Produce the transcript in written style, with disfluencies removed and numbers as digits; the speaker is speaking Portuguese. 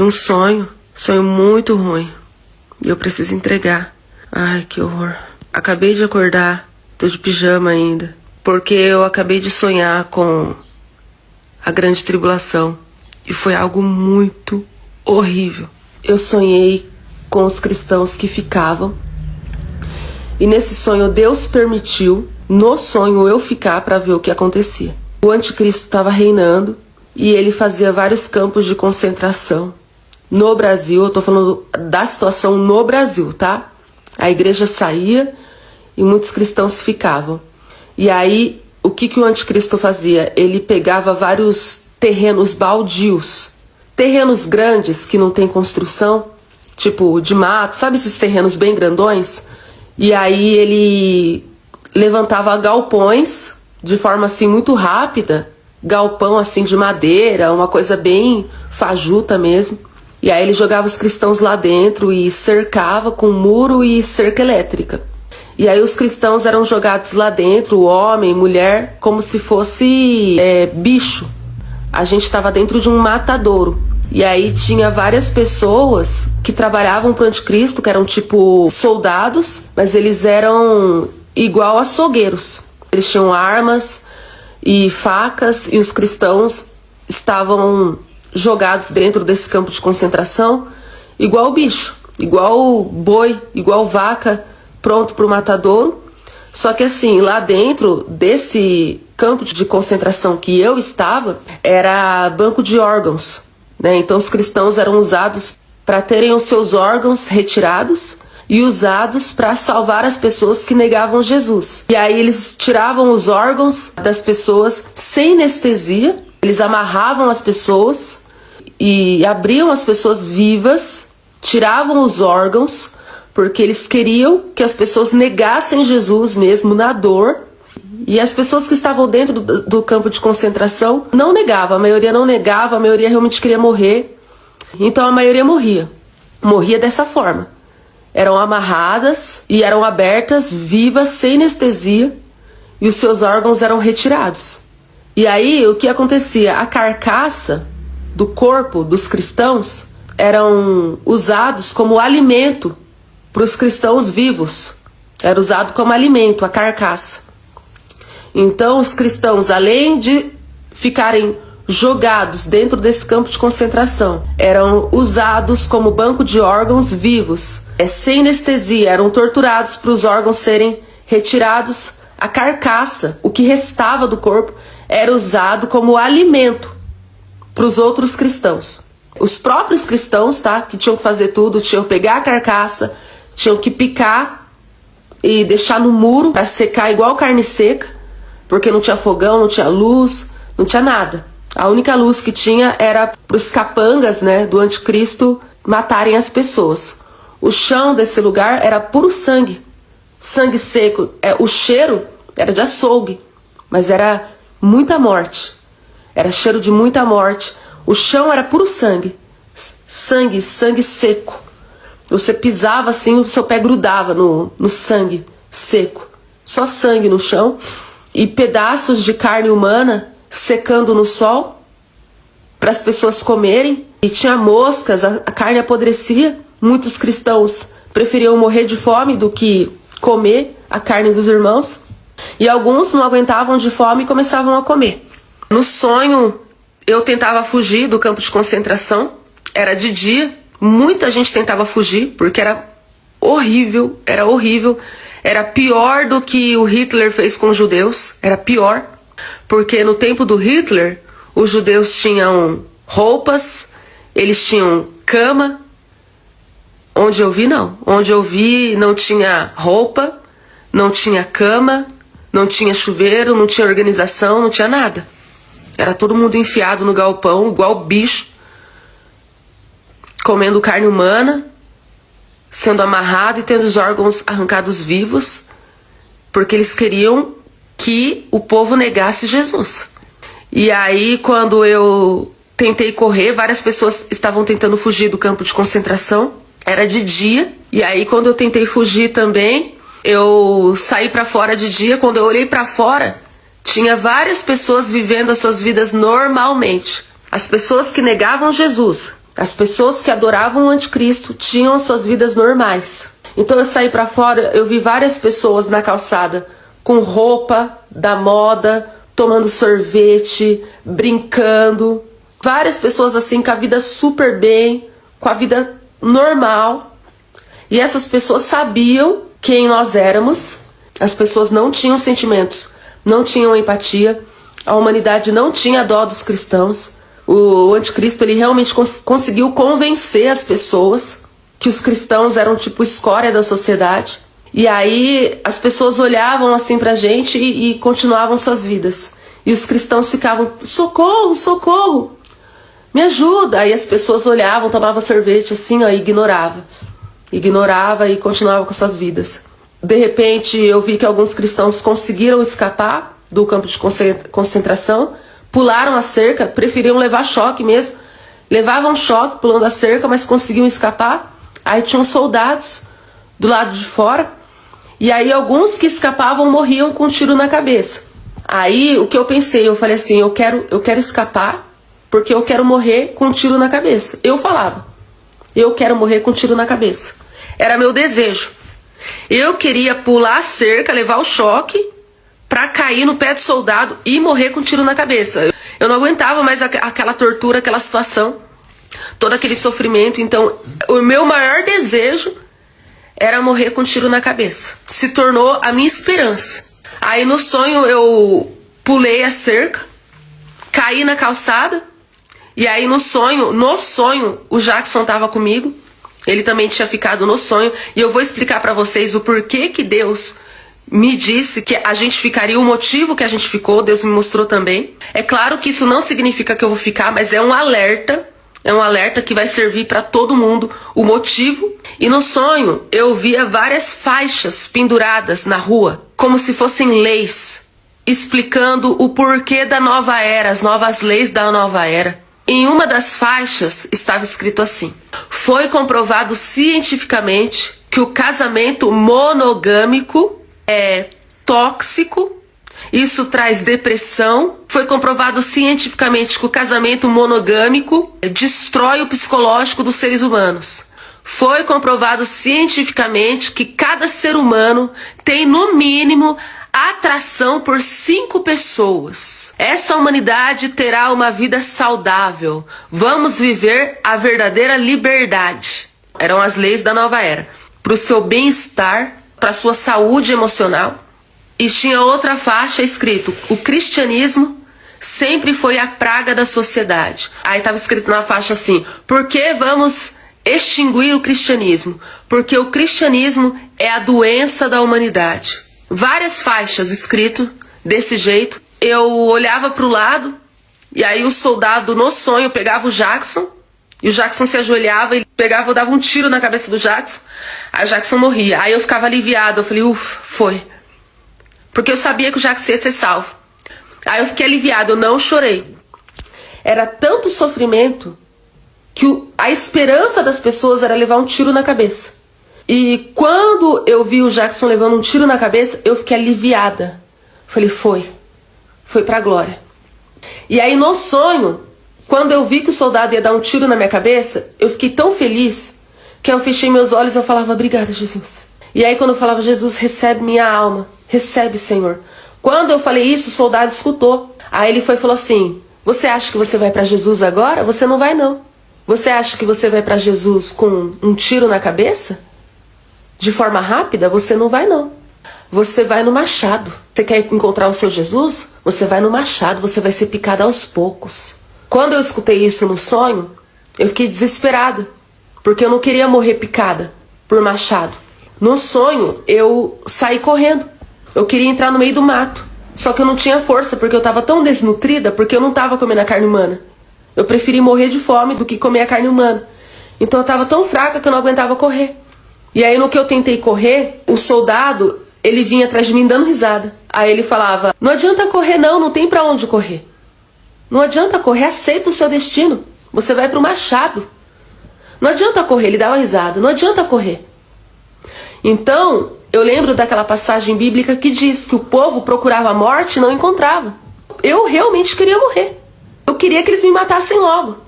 tive um sonho muito ruim. E eu preciso entregar. Ai, que horror. Acabei de acordar, tô de pijama ainda, porque eu acabei de sonhar com a grande tribulação. E foi algo muito horrível. Eu sonhei com os cristãos que ficavam. E nesse sonho Deus permitiu, no sonho, eu ficar para ver o que acontecia. O anticristo estava reinando e ele fazia vários campos de concentração. No Brasil, eu tô falando da situação no Brasil, tá? A igreja saía e muitos cristãos ficavam. E aí, o que o anticristo fazia? Ele pegava vários terrenos baldios, terrenos grandes que não tem construção, tipo de mato, sabe esses terrenos bem grandões? E aí ele levantava galpões de forma assim muito rápida, galpão assim de madeira, uma coisa bem fajuta mesmo. E aí ele jogava os cristãos lá dentro e cercava com muro e cerca elétrica. E aí os cristãos eram jogados lá dentro, homem, mulher, como se fosse bicho. A gente estava dentro de um matadouro. E aí tinha várias pessoas que trabalhavam pro anticristo, que eram tipo soldados, mas eles eram igual açougueiros. Eles tinham armas e facas e os cristãos estavam jogados dentro desse campo de concentração, igual bicho, igual boi, igual vaca, pronto pro matadouro. Só que assim, lá dentro desse campo de concentração que eu estava, era banco de órgãos, né? Então os cristãos eram usados para terem os seus órgãos retirados e usados para salvar as pessoas que negavam Jesus. E aí eles tiravam os órgãos das pessoas sem anestesia, eles amarravam as pessoas e abriam as pessoas vivas, tiravam os órgãos, porque eles queriam que as pessoas negassem Jesus mesmo na dor. E as pessoas que estavam dentro do campo de concentração não negavam, a maioria não negava, a maioria realmente queria morrer. Então a maioria morria dessa forma. Eram amarradas e eram abertas, vivas, sem anestesia, e os seus órgãos eram retirados. E aí o que acontecia? A carcaça do corpo dos cristãos eram usados como alimento para os cristãos vivos. Era usado como alimento, a carcaça. Então os cristãos, além de ficarem jogados dentro desse campo de concentração, eram usados como banco de órgãos vivos, sem anestesia, eram torturados para os órgãos serem retirados. A carcaça, o que restava do corpo, era usado como alimento para os outros cristãos. Os próprios cristãos, tá, que tinham que fazer tudo, tinham que pegar a carcaça, tinham que picar e deixar no muro para secar igual carne seca, porque não tinha fogão, não tinha luz, não tinha nada. A única luz que tinha era para os capangas, né, do anticristo matarem as pessoas. O chão desse lugar era puro sangue, sangue seco. O cheiro era de açougue, mas era muita morte. Era cheiro de muita morte. O chão era puro sangue, sangue seco. Você pisava assim, o seu pé grudava no sangue seco. Só sangue no chão e pedaços de carne humana secando no sol para as pessoas comerem. E tinha moscas, a carne apodrecia. Muitos cristãos preferiam morrer de fome do que comer a carne dos irmãos. E alguns não aguentavam de fome e começavam a comer. No sonho, eu tentava fugir do campo de concentração. Era de dia. Muita gente tentava fugir, porque era horrível, era horrível. Era pior do que o Hitler fez com os judeus. Era pior. Porque no tempo do Hitler, os judeus tinham roupas, eles tinham cama. Onde eu vi, não. Onde eu vi, não tinha roupa, não tinha cama, não tinha chuveiro, não tinha organização, não tinha nada. Era todo mundo enfiado no galpão, igual bicho, comendo carne humana, sendo amarrado e tendo os órgãos arrancados vivos, porque eles queriam que o povo negasse Jesus. E aí, quando eu tentei correr, várias pessoas estavam tentando fugir do campo de concentração. Era de dia, e aí quando eu tentei fugir também, eu saí pra fora de dia. Quando eu olhei pra fora, tinha várias pessoas vivendo as suas vidas normalmente. As pessoas que negavam Jesus, As pessoas que adoravam o anticristo tinham as suas vidas normais. Então eu saí para fora, eu vi várias pessoas na calçada com roupa da moda, tomando sorvete, brincando. Várias pessoas assim com a vida super bem, com a vida normal. E essas pessoas sabiam quem nós éramos. As pessoas não tinham sentimentos, não tinham empatia. A humanidade não tinha dó dos cristãos. O anticristo ele realmente conseguiu convencer as pessoas que os cristãos eram tipo escória da sociedade. E aí as pessoas olhavam assim pra gente e continuavam suas vidas. E os cristãos ficavam, socorro, socorro, me ajuda. Aí as pessoas olhavam, tomavam sorvete assim, ó, e ignorava e continuava com suas vidas. De repente eu vi que alguns cristãos conseguiram escapar do campo de concentração, pularam a cerca, preferiam levar choque mesmo. Levavam choque pulando a cerca, mas conseguiam escapar. Aí tinham soldados do lado de fora. E aí alguns que escapavam morriam com um tiro na cabeça. Aí o que eu pensei, eu falei assim, eu quero escapar porque eu quero morrer com um tiro na cabeça. Eu falava, eu quero morrer com um tiro na cabeça. Era meu desejo. Eu queria pular a cerca, levar o choque pra cair no pé do soldado e morrer com um tiro na cabeça. Eu não aguentava mais aquela tortura, aquela situação, todo aquele sofrimento. Então o meu maior desejo era morrer com um tiro na cabeça. Se tornou a minha esperança. Aí no sonho eu pulei a cerca, caí na calçada. E aí no sonho, o Jackson estava comigo. Ele também tinha ficado no sonho. E eu vou explicar para vocês o porquê que Deus me disse que a gente ficaria, o motivo que a gente ficou. Deus me mostrou também. É claro que isso não significa que eu vou ficar, mas é um alerta. É um alerta que vai servir para todo mundo o motivo. E no sonho eu via várias faixas penduradas na rua, como se fossem leis, explicando o porquê da nova era, as novas leis da nova era. Em uma das faixas estava escrito assim: foi comprovado cientificamente que o casamento monogâmico é tóxico. Isso traz depressão. Foi comprovado cientificamente que o casamento monogâmico destrói o psicológico dos seres humanos. Foi comprovado cientificamente que cada ser humano tem, no mínimo, atração por 5 pessoas. Essa humanidade terá uma vida saudável. Vamos viver a verdadeira liberdade. Eram as leis da nova era. Para o seu bem-estar, para a sua saúde emocional. E tinha outra faixa escrito: o cristianismo sempre foi a praga da sociedade. Aí estava escrito na faixa assim: por que vamos extinguir o cristianismo? Porque o cristianismo é a doença da humanidade. Várias faixas escrito desse jeito. Eu olhava para o lado e aí o soldado no sonho pegava o Jackson. E o Jackson se ajoelhava, ele pegava, eu dava um tiro na cabeça do Jackson. Aí o Jackson morria. Aí eu ficava aliviado, eu falei, ufa, foi. Porque eu sabia que o Jackson ia ser salvo. Aí eu fiquei aliviado, eu não chorei. Era tanto sofrimento que a esperança das pessoas era levar um tiro na cabeça. E quando eu vi o Jackson levando um tiro na cabeça, eu fiquei aliviada. Falei, foi pra glória. E aí no sonho, quando eu vi que o soldado ia dar um tiro na minha cabeça, eu fiquei tão feliz que eu fechei meus olhos e eu falava, obrigada, Jesus. E aí quando eu falava, Jesus, recebe minha alma. Recebe, Senhor. Quando eu falei isso, o soldado escutou. Aí ele foi e falou assim: você acha que você vai para Jesus agora? Você não vai, não. Você acha que você vai para Jesus com um tiro na cabeça? De forma rápida? Você não vai, não. Você vai no machado. Você quer encontrar o seu Jesus? Você vai no machado. Você vai ser picado aos poucos. Quando eu escutei isso no sonho, eu fiquei desesperada. Porque eu não queria morrer picada por machado. No sonho, eu saí correndo. Eu queria entrar no meio do mato. Só que eu não tinha força, porque eu estava tão desnutrida, porque eu não estava comendo a carne humana. Eu preferi morrer de fome do que comer a carne humana. Então eu estava tão fraca que eu não aguentava correr. E aí no que eu tentei correr, o soldado, ele vinha atrás de mim dando risada. Aí ele falava, não adianta correr não tem pra onde correr. Não adianta correr, aceita o seu destino. Você vai pro machado. Não adianta correr, ele dava risada, não adianta correr. Então, eu lembro daquela passagem bíblica que diz que o povo procurava a morte e não encontrava. Eu realmente queria morrer. Eu queria que eles me matassem logo.